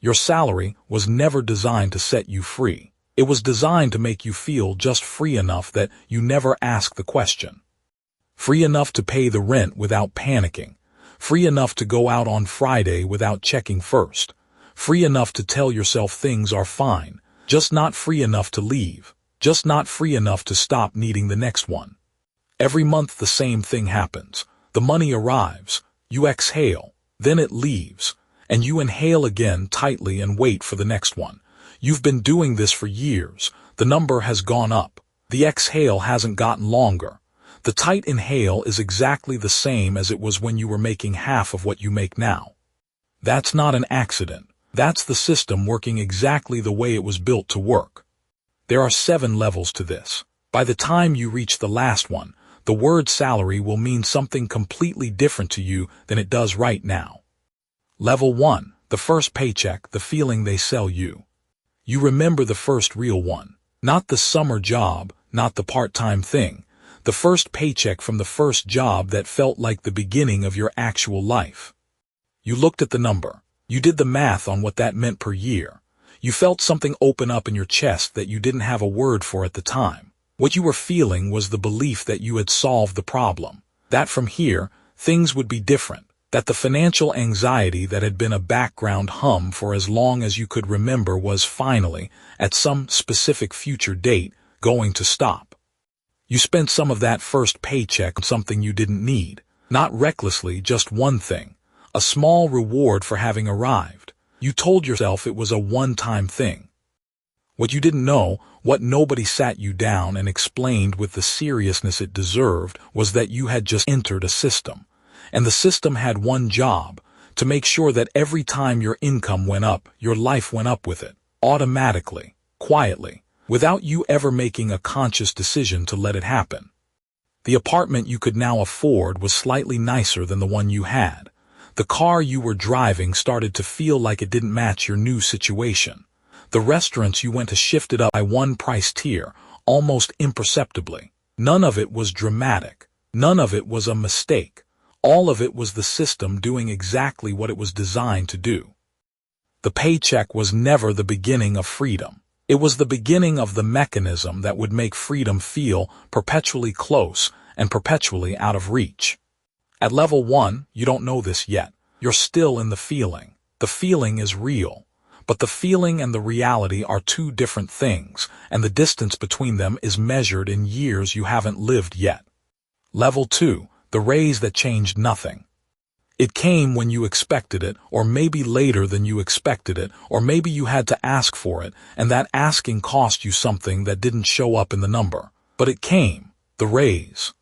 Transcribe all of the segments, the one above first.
Your salary was never designed to set you free. It was designed to make you feel just free enough that you never ask the question. Free enough to pay the rent without panicking. Free enough to go out on Friday without checking first. Free enough to tell yourself things are fine, just not free enough to leave, just not free enough to stop needing the next one. Every month the same thing happens. The money arrives, you exhale, then it leaves, and you inhale again tightly and wait for the next one. You've been doing this for years. The number has gone up. The exhale hasn't gotten longer. The tight inhale is exactly the same as it was when you were making half of what you make now. That's not an accident. That's the system working exactly the way it was built to work. There are 7 levels to this. By the time you reach the last one, the word salary will mean something completely different to you than it does right now. Level 1, the first paycheck, the feeling they sell you. You remember the first real one. Not the summer job, not the part-time thing. The first paycheck from the first job that felt like the beginning of your actual life. You looked at the number. You did the math on what that meant per year. You felt something open up in your chest that you didn't have a word for at the time. What you were feeling was the belief that you had solved the problem, that from here, things would be different, that the financial anxiety that had been a background hum for as long as you could remember was finally, at some specific future date, going to stop. You spent some of that first paycheck on something you didn't need, not recklessly, just one thing. A small reward for having arrived. You told yourself it was a one-time thing. What you didn't know, what nobody sat you down and explained with the seriousness it deserved, was that you had just entered a system. And the system had one job, to make sure that every time your income went up, your life went up with it, automatically, quietly, without you ever making a conscious decision to let it happen. The apartment you could now afford was slightly nicer than the one you had. The car you were driving started to feel like it didn't match your new situation. The restaurants you went to shifted up by one price tier, almost imperceptibly. None of it was dramatic. None of it was a mistake. All of it was the system doing exactly what it was designed to do. The paycheck was never the beginning of freedom. It was the beginning of the mechanism that would make freedom feel perpetually close and perpetually out of reach. At level 1, you don't know this yet. You're still in the feeling. The feeling is real. But the feeling and the reality are 2 different things, and the distance between them is measured in years you haven't lived yet. Level 2, the raise that changed nothing. It came when you expected it, or maybe later than you expected it, or maybe you had to ask for it, and that asking cost you something that didn't show up in the number. But it came, the raise.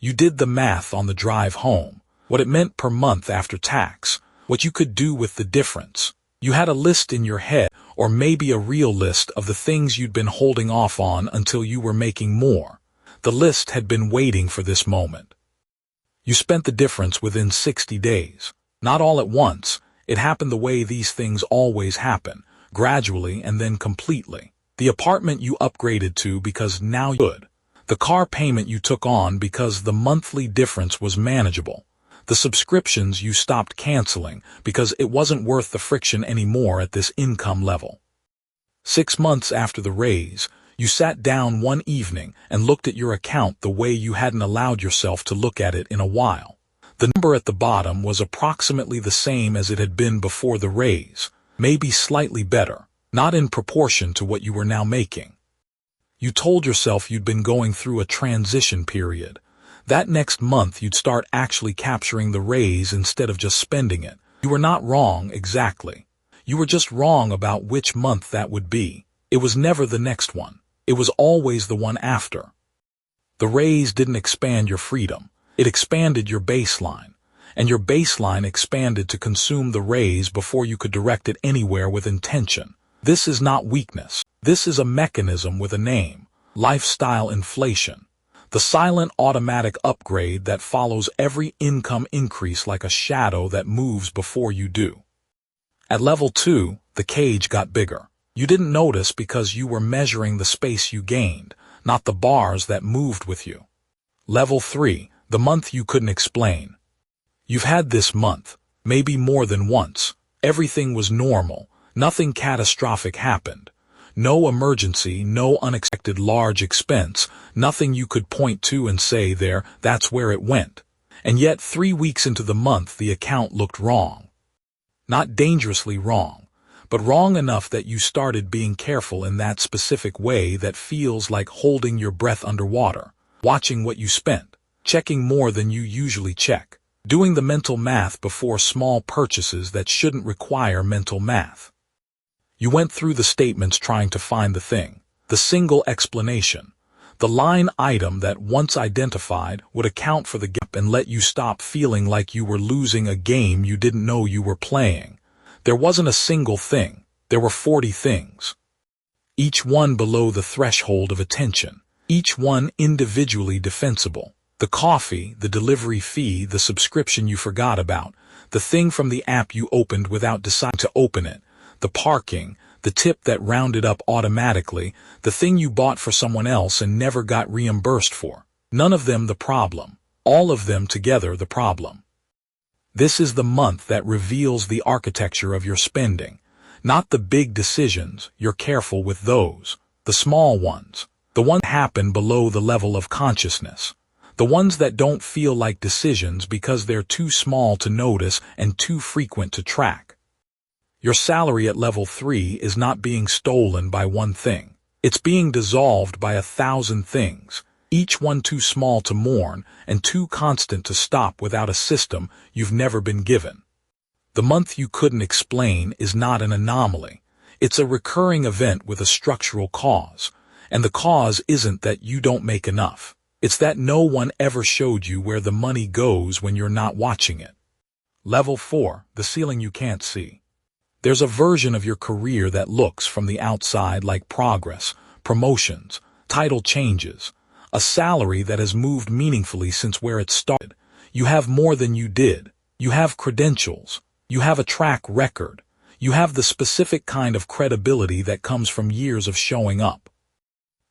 You did the math on the drive home, what it meant per month after tax, what you could do with the difference. You had a list in your head, or maybe a real list of the things you'd been holding off on until you were making more. The list had been waiting for this moment. You spent the difference within 60 days. Not all at once. It happened the way these things always happen, gradually and then completely. The apartment you upgraded to because now you could. The car payment you took on because the monthly difference was manageable. The subscriptions you stopped canceling because it wasn't worth the friction anymore at this income level. 6 months after the raise, you sat down one evening and looked at your account the way you hadn't allowed yourself to look at it in a while. The number at the bottom was approximately the same as it had been before the raise, maybe slightly better, not in proportion to what you were now making. You told yourself you'd been going through a transition period. That next month you'd start actually capturing the raise instead of just spending it. You were not wrong exactly. You were just wrong about which month that would be. It was never the next one. It was always the one after. The raise didn't expand your freedom. It expanded your baseline. And your baseline expanded to consume the raise before you could direct it anywhere with intention. This is not weakness. This is a mechanism with a name. Lifestyle inflation. The silent automatic upgrade that follows every income increase like a shadow that moves before you do. At level 2, the cage got bigger. You didn't notice because you were measuring the space you gained, not the bars that moved with you. Level 3, the month you couldn't explain. You've had this month, maybe more than once. Everything was normal. Nothing catastrophic happened. No emergency, no unexpected large expense, nothing you could point to and say that's where it went. And yet 3 weeks into the month the account looked wrong. Not dangerously wrong, but wrong enough that you started being careful in that specific way that feels like holding your breath underwater, watching what you spent, checking more than you usually check, doing the mental math before small purchases that shouldn't require mental math. You went through the statements trying to find the thing, the single explanation, the line item that once identified would account for the gap and let you stop feeling like you were losing a game you didn't know you were playing. There wasn't a single thing, there were 40 things. Each one below the threshold of attention, each one individually defensible. The coffee, the delivery fee, the subscription you forgot about, the thing from the app you opened without deciding to open it, the parking, the tip that rounded up automatically, the thing you bought for someone else and never got reimbursed for. None of them the problem. All of them together the problem. This is the month that reveals the architecture of your spending. Not the big decisions, you're careful with those. The small ones. The ones that happen below the level of consciousness. The ones that don't feel like decisions because they're too small to notice and too frequent to track. Your salary at level 3 is not being stolen by one thing. It's being dissolved by 1,000 things, each one too small to mourn and too constant to stop without a system you've never been given. The month you couldn't explain is not an anomaly. It's a recurring event with a structural cause, and the cause isn't that you don't make enough. It's that no one ever showed you where the money goes when you're not watching it. Level 4, the ceiling you can't see. There's a version of your career that looks from the outside like progress, promotions, title changes, a salary that has moved meaningfully since where it started. You have more than you did. You have credentials. You have a track record. You have the specific kind of credibility that comes from years of showing up.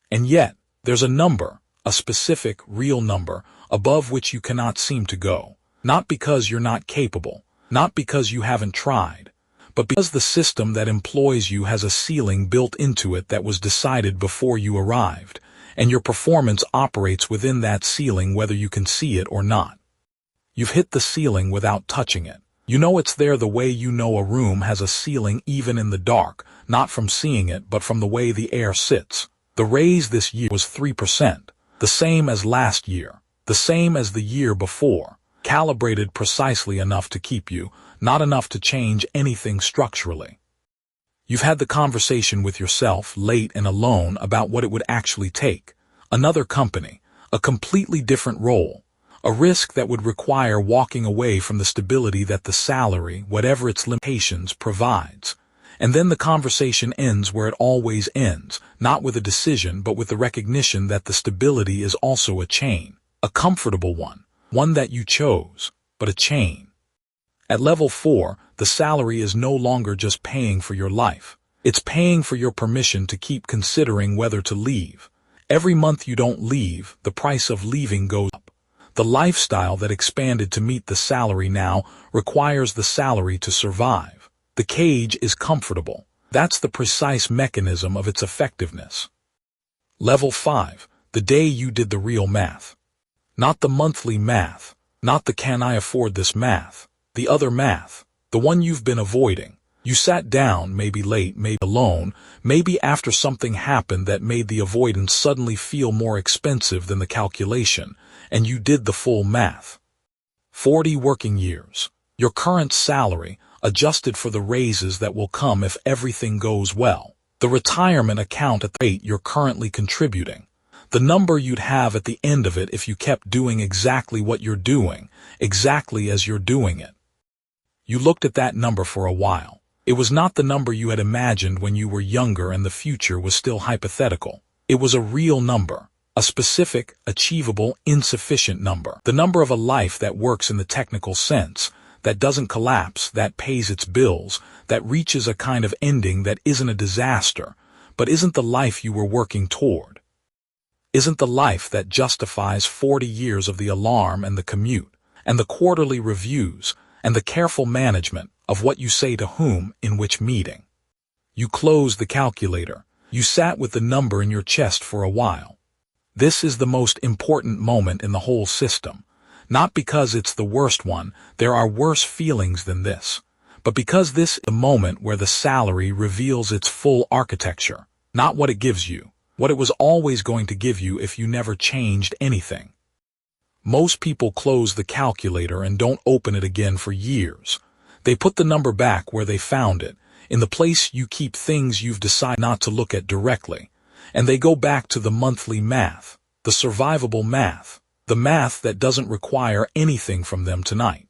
And yet, there's a number, a specific, real number, above which you cannot seem to go. Not because you're not capable, not because you haven't tried, but because the system that employs you has a ceiling built into it that was decided before you arrived, and your performance operates within that ceiling whether you can see it or not. You've hit the ceiling without touching it. You know it's there the way you know a room has a ceiling even in the dark, not from seeing it but from the way the air sits. The raise this year was 3%, the same as last year, the same as the year before, calibrated precisely enough to keep you, not enough to change anything structurally. You've had the conversation with yourself, late and alone, about what it would actually take. Another company, a completely different role, a risk that would require walking away from the stability that the salary, whatever its limitations, provides. And then the conversation ends where it always ends, not with a decision but with the recognition that the stability is also a chain, a comfortable one that you chose, but a chain. At level 4, the salary is no longer just paying for your life. It's paying for your permission to keep considering whether to leave. Every month you don't leave, the price of leaving goes up. The lifestyle that expanded to meet the salary now requires the salary to survive. The cage is comfortable. That's the precise mechanism of its effectiveness. Level 5, the day you did the real math. Not the monthly math, not the can I afford this math. The other math, the one you've been avoiding. You sat down, maybe late, maybe alone, maybe after something happened that made the avoidance suddenly feel more expensive than the calculation, and you did the full math. 40 working years. Your current salary, adjusted for the raises that will come if everything goes well. The retirement account at the rate you're currently contributing. The number you'd have at the end of it if you kept doing exactly what you're doing, exactly as you're doing it. You looked at that number for a while. It was not the number you had imagined when you were younger and the future was still hypothetical. It was a real number, a specific, achievable, insufficient number. The number of a life that works in the technical sense, that doesn't collapse, that pays its bills, that reaches a kind of ending that isn't a disaster, but isn't the life you were working toward. Isn't the life that justifies 40 years of the alarm and the commute, and the quarterly reviews, and the careful management of what you say to whom in which meeting. You closed the calculator. You sat with the number in your chest for a while. This is the most important moment in the whole system. Not because it's the worst one, there are worse feelings than this, but because this is the moment where the salary reveals its full architecture, not what it gives you, what it was always going to give you if you never changed anything. Most people close the calculator and don't open it again for years. They put the number back where they found it, in the place you keep things you've decided not to look at directly, and they go back to the monthly math, the survivable math, the math that doesn't require anything from them tonight.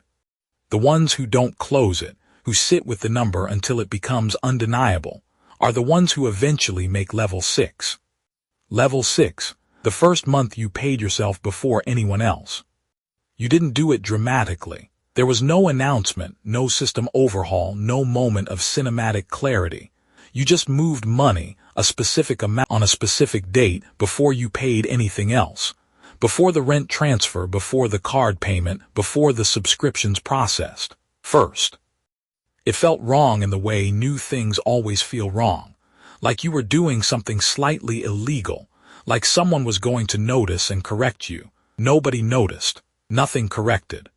The ones who don't close it, who sit with the number until it becomes undeniable, are the ones who eventually make level 6. Level 6, the first month you paid yourself before anyone else. You didn't do it dramatically. There was no announcement, no system overhaul, no moment of cinematic clarity. You just moved money, a specific amount on a specific date before you paid anything else. Before the rent transfer, before the card payment, before the subscriptions processed. First. It felt wrong in the way new things always feel wrong. Like you were doing something slightly illegal. Like someone was going to notice and correct you. Nobody noticed. Nothing corrected.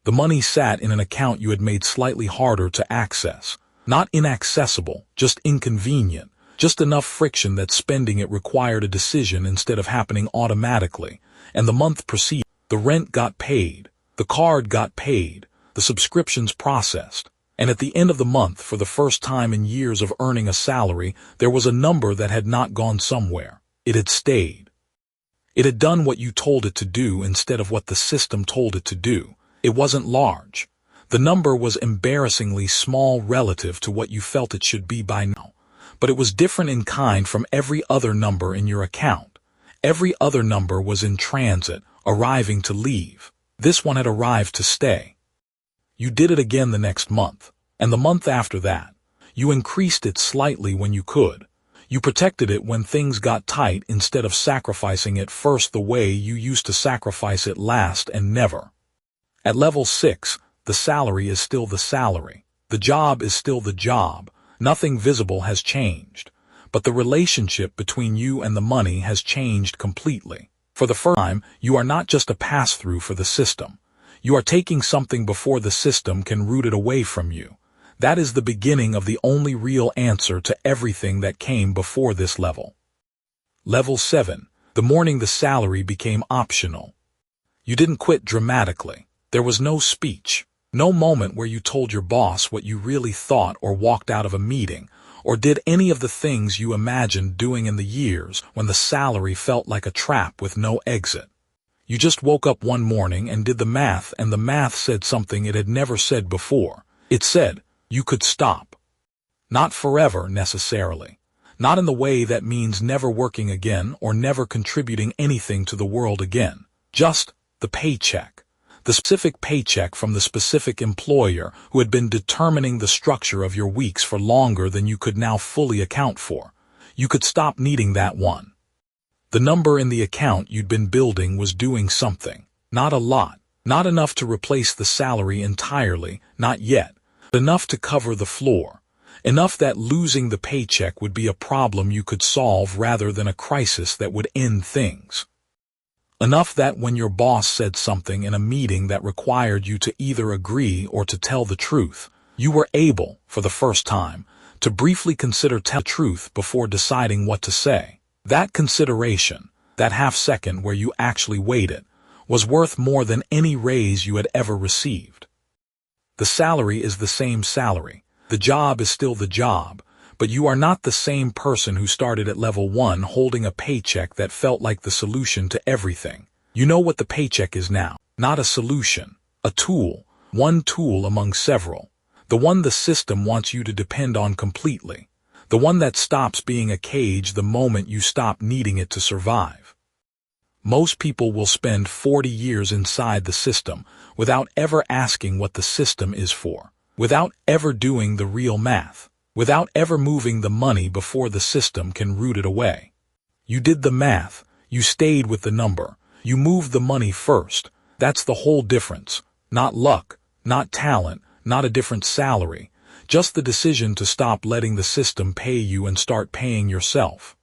The money sat in an account you had made slightly harder to access. Not inaccessible, just inconvenient. Just enough friction that spending it required a decision instead of happening automatically. And the month proceeded. The rent got paid. The card got paid. The subscriptions processed. And at the end of the month, for the first time in years of earning a salary, there was a number that had not gone somewhere. It had stayed. It had done what you told it to do instead of what the system told it to do. It wasn't large. The number was embarrassingly small relative to what you felt it should be by now. But it was different in kind from every other number in your account. Every other number was in transit, arriving to leave. This one had arrived to stay. You did it again the next month, and the month after that. You increased it slightly when you could. You protected it when things got tight instead of sacrificing it first the way you used to sacrifice it last and never. At level 6, the salary is still the salary. The job is still the job. Nothing visible has changed. But the relationship between you and the money has changed completely. For the first time, you are not just a pass-through for the system. You are taking something before the system can root it away from you. That is the beginning of the only real answer to everything that came before this level. Level 7, the morning the salary became optional. You didn't quit dramatically. There was no speech. No moment where you told your boss what you really thought or walked out of a meeting, or did any of the things you imagined doing in the years when the salary felt like a trap with no exit. You just woke up one morning and did the math, and the math said something it had never said before. It said, you could stop. Not forever, necessarily. Not in the way that means never working again or never contributing anything to the world again. Just the paycheck. The specific paycheck from the specific employer who had been determining the structure of your weeks for longer than you could now fully account for. You could stop needing that one. The number in the account you'd been building was doing something. Not a lot. Not enough to replace the salary entirely, not yet. But enough to cover the floor. Enough that losing the paycheck would be a problem you could solve rather than a crisis that would end things. Enough that when your boss said something in a meeting that required you to either agree or to tell the truth, you were able, for the first time, to briefly consider telling the truth before deciding what to say. That consideration, that half-second where you actually waited, was worth more than any raise you had ever received. The salary is the same salary. The job is still the job. But you are not the same person who started at level 1 holding a paycheck that felt like the solution to everything. You know what the paycheck is now. Not a solution. A tool. One tool among several. The one the system wants you to depend on completely. The one that stops being a cage the moment you stop needing it to survive. Most people will spend 40 years inside the system without ever asking what the system is for. Without ever doing the real math. Without ever moving the money before the system can root it away. You did the math, you stayed with the number, you moved the money first. That's the whole difference. Not luck, not talent, not a different salary. Just the decision to stop letting the system pay you and start paying yourself.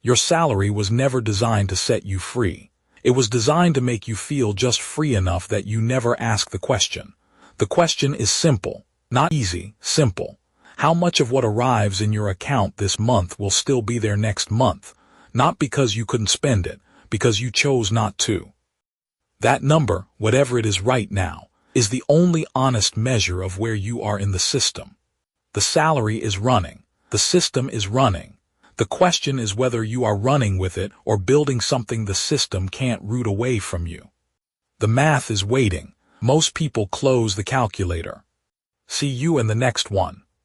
Your salary was never designed to set you free. It was designed to make you feel just free enough that you never ask the question. The question is simple, not easy, simple. How much of what arrives in your account this month will still be there next month? Not because you couldn't spend it, because you chose not to. That number, whatever it is right now, is the only honest measure of where you are in the system. The salary is running. The system is running. The question is whether you are running with it or building something the system can't root away from you. The math is waiting. Most people close the calculator. See you in the next one.